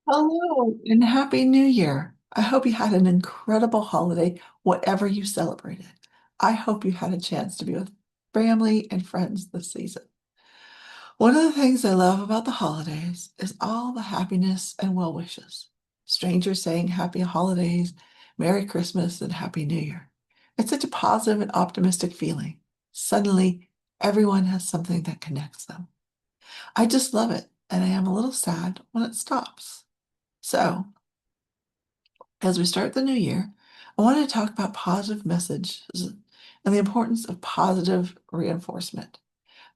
Hello and Happy New Year. I hope you had an incredible holiday, whatever you celebrated. I hope you had a chance to be with family and friends this season. One of the things I love about the holidays is all the happiness and well wishes. Strangers saying Happy Holidays, Merry Christmas, and Happy New Year. It's such a positive and optimistic feeling. Suddenly, everyone has something that connects them. I just love it, and I am a little sad when it stops. So, as we start the new year, I want to talk about positive messages and the importance of positive reinforcement,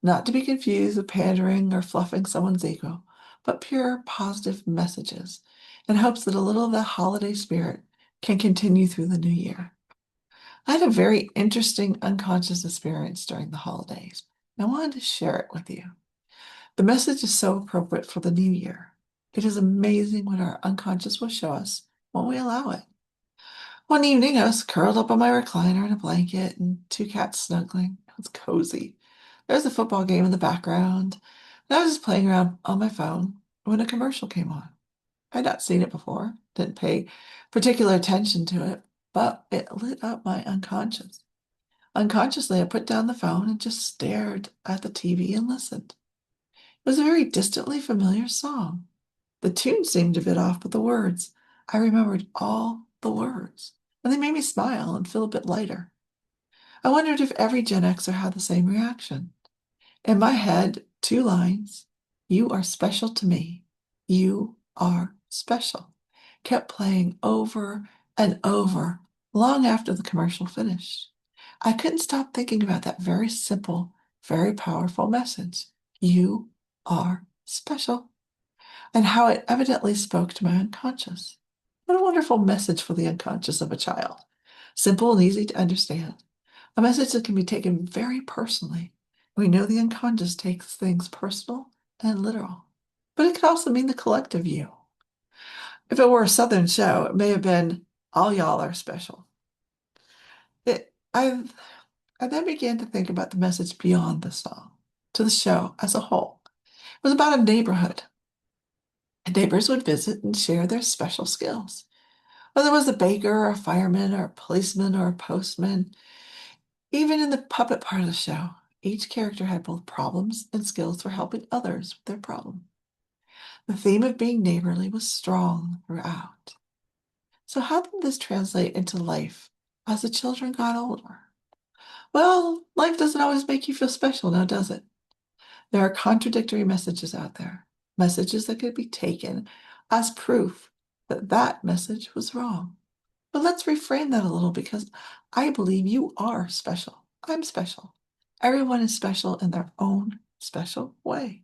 not to be confused with pandering or fluffing someone's ego, but pure positive messages in hopes that a little of that holiday spirit can continue through the new year. I had a very interesting unconscious experience during the holidays, and I wanted to share it with you. The message is so appropriate for the new year. It is amazing what our unconscious will show us when we allow it. One evening, I was curled up on my recliner in a blanket and two cats snuggling. It was cozy. There was a football game in the background, and I was just playing around on my phone when a commercial came on. I'd not seen it before, didn't pay particular attention to it, but it lit up my unconscious. Unconsciously, I put down the phone and just stared at the TV and listened. It was a very distantly familiar song. The tune seemed a bit off, but the words, I remembered all the words, and they made me smile and feel a bit lighter. I wondered if every Gen Xer had the same reaction. In my head, two lines, you are special to me. You are special, kept playing over and over long after the commercial finished. I couldn't stop thinking about that very simple, very powerful message. You are special and how it evidently spoke to my unconscious. What a wonderful message for the unconscious of a child. Simple and easy to understand. A message that can be taken very personally. We know the unconscious takes things personal and literal, but it could also mean the collective you. If it were a Southern show, it may have been all y'all are special. It, I, I then began to think about the message beyond the song, to the show as a whole. It was about a neighborhood. Neighbors would visit and share their special skills. Whether it was a baker or a fireman or a policeman or a postman, even in the puppet part of the show, each character had both problems and skills for helping others with their problem. The theme of being neighborly was strong throughout. So how did this translate into life as the children got older? Well, life doesn't always make you feel special now, does it? There are contradictory messages out there, messages that could be taken as proof that that message was wrong. But let's reframe that a little because I believe you are special. I'm special. Everyone is special in their own special way.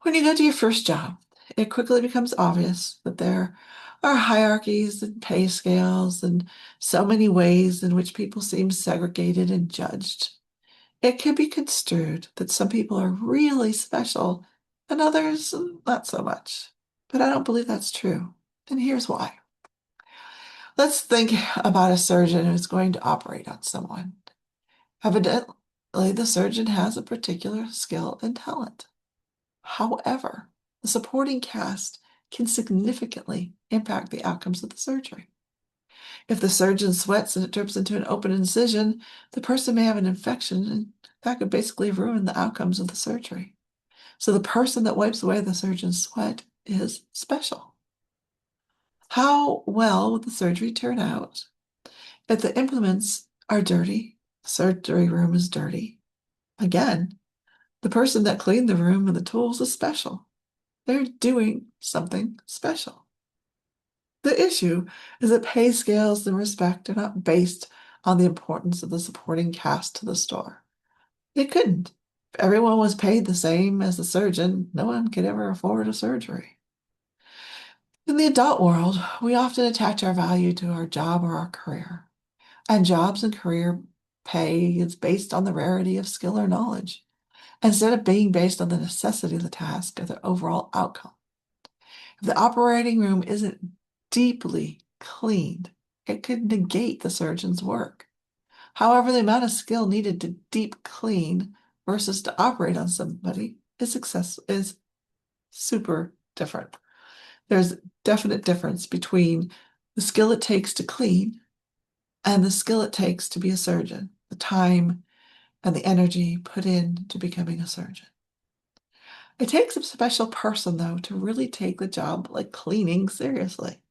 When you go to your first job, it quickly becomes obvious that there are hierarchies and pay scales and so many ways in which people seem segregated and judged. It can be construed that some people are really special and others not so much. But I don't believe that's true. And here's why. Let's think about a surgeon who's going to operate on someone. Evidently, the surgeon has a particular skill and talent. However, the supporting cast can significantly impact the outcomes of the surgery. If the surgeon sweats and it drips into an open incision, the person may have an infection, and that could basically ruin the outcomes of the surgery. So the person that wipes away the surgeon's sweat is special. How well would the surgery turn out if the implements are dirty, the surgery room is dirty? Again, the person that cleaned the room and the tools is special. They're doing something special. The issue is that pay scales and respect are not based on the importance of the supporting cast to the store. It couldn't. If everyone was paid the same as the surgeon, no one could ever afford a surgery. In the adult world, we often attach our value to our job or our career. And jobs and career pay is based on the rarity of skill or knowledge, instead of being based on the necessity of the task or the overall outcome. If the operating room isn't deeply cleaned, it could negate the surgeon's work. However, the amount of skill needed to deep clean versus to operate on somebody is super different. There's definite difference between the skill it takes to clean and the skill it takes to be a surgeon, the time and the energy put in to becoming a surgeon. It takes a special person, though, to really take the job like cleaning seriously.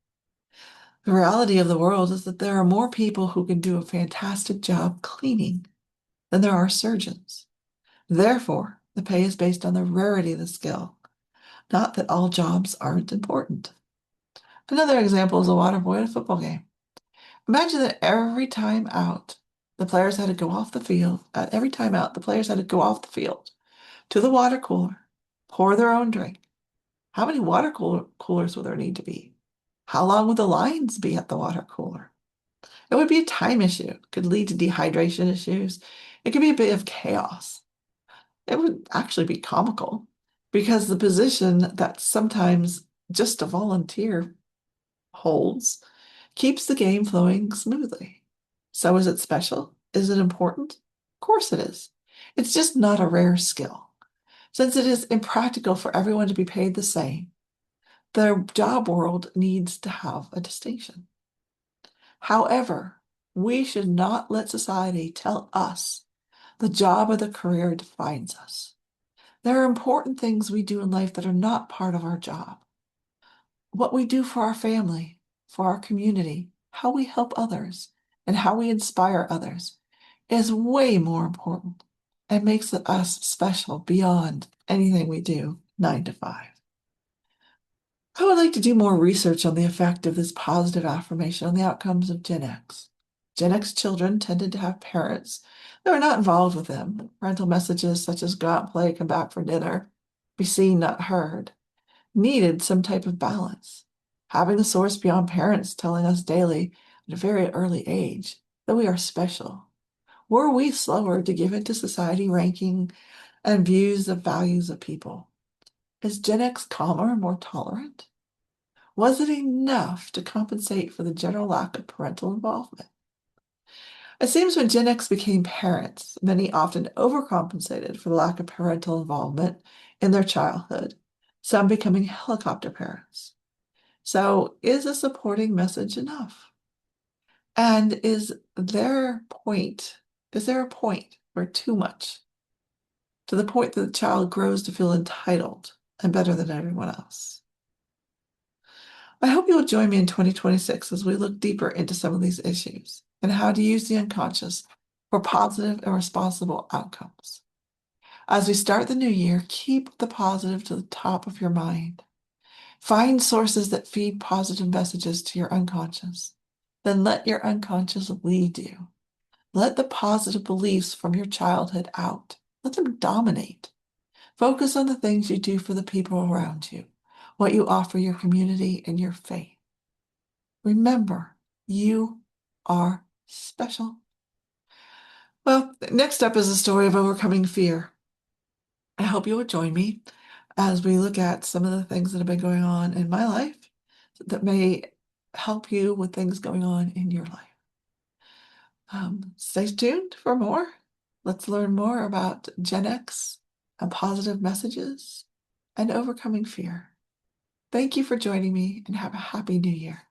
The reality of the world is that there are more people who can do a fantastic job cleaning than there are surgeons. Therefore, the pay is based on the rarity of the skill, not that all jobs aren't important. Another example is a water boy at a football game. Imagine that every time out, the players had to go off the field. Every time out, the players had to go off the field to the water cooler, pour their own drink. How many coolers would there need to be? How long would the lines be at the water cooler? It would be a time issue. It could lead to dehydration issues. It could be a bit of chaos. It would actually be comical because the position that sometimes just a volunteer holds keeps the game flowing smoothly. So is it special? Is it important? Of course it is. It's just not a rare skill. Since it is impractical for everyone to be paid the same, the job world needs to have a distinction. However, we should not let society tell us the job or the career defines us. There are important things we do in life that are not part of our job. What we do for our family, for our community, how we help others, and how we inspire others is way more important and makes us special beyond anything we do 9 to 5. I would like to do more research on the effect of this positive affirmation on the outcomes of Gen X. Gen X children tended to have parents that were not involved with them. Parental messages such as go out and play, come back for dinner, be seen, not heard, needed some type of balance. Having a source beyond parents telling us daily at a very early age that we are special. Were we slower to give into society ranking and views of values of people? Is Gen X calmer and more tolerant? Was it enough to compensate for the general lack of parental involvement? It seems when Gen X became parents, many often overcompensated for the lack of parental involvement in their childhood, some becoming helicopter parents. So, is a supporting message enough? And is there a point where too much, to the point that the child grows to feel entitled and better than everyone else? I hope you will join me in 2026 as we look deeper into some of these issues and how to use the unconscious for positive and responsible outcomes. As we start the new year, keep the positive to the top of your mind. Find sources that feed positive messages to your unconscious. Then let your unconscious lead you. Let the positive beliefs from your childhood out. Let them dominate. Focus on the things you do for the people around you, what you offer your community and your faith. Remember, you are special. Well, next up is a story of overcoming fear. I hope you will join me as we look at some of the things that have been going on in my life that may help you with things going on in your life. Stay tuned for more. Let's learn more about Gen X and positive messages and overcoming fear. Thank you for joining me and have a happy new year.